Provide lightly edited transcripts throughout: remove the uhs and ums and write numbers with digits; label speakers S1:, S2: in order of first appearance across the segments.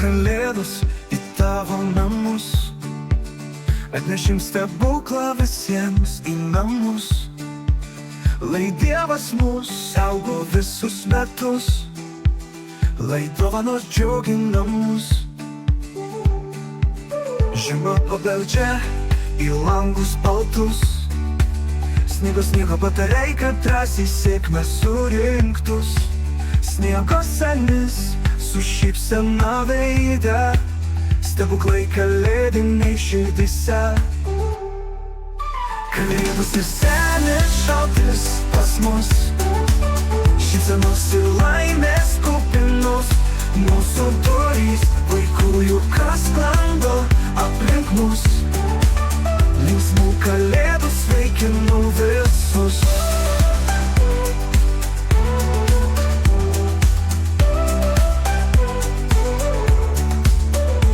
S1: Kalėdos į tavo namus, atnešim stebuklą visiems į namus. Lai Dievas mus saugo visus metus, lai dovanos džiugina mus. Žiema pabeldžia į langus baltus, sniego patarai, kad drąsiai sėkmę surinktus. Sniego senis su šypsena veide, stebuklai kalėdiniai širdyse. Kalėdos ir senis šaltis pas mus, šypsenos ir laimės kupinos. Mūsų durys vaikų juokas sklando aplink mus. Linksmų kalėdų sveikinu visus.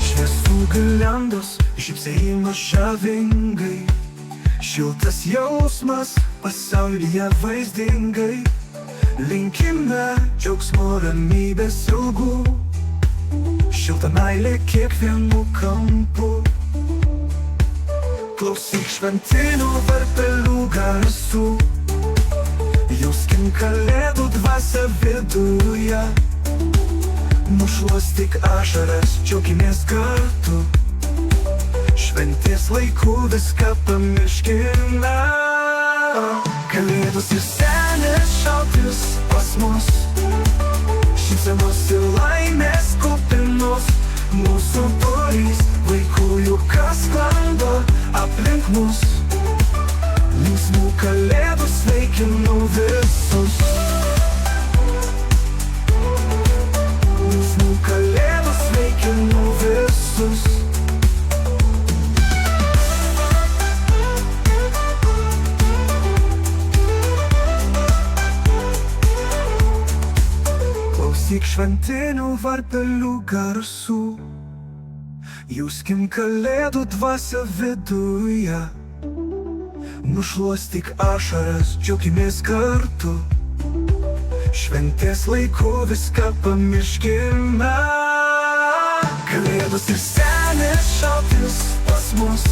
S1: Šviesų girliandos, šypsėjimas žavingai, šiltas jausmas pasaulyje vaizdingai. Linkime džiaugsmo, ramybės ilgų, šilta meilė kiekvienu kampu. Klausyk šventinių varpelių garsų, jauskim kalėdų dvasią viduje. Nušluostyk ašaras, džiaukimės kartu, šventės laikų viską pamirškime. Kalėdos ir senis šaltis pas mus, šypsenos ir laimės kupinos. Mūsų durys vaikų juokas sklando aplink mus. Linksmų kalėdų sveikinu visus. Linksmų kalėdų sveikinu visus. Klausyk šventinių varpelių garsų, jauskim kalėdų dvasią viduje. Nušluostyk ašaras, džiaukimės kartu, šventės laikų viską pamirškime. Kalėdos ir senis šaltis pas mus,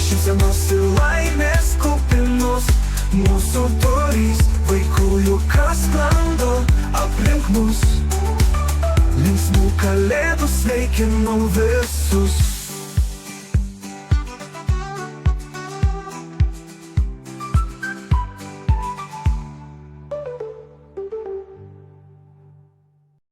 S1: šypsenos ir laimės kupinos. Mūsų durys vaikų juokas sklando aplink mus. Linksmų kalėdų sveikinu visus.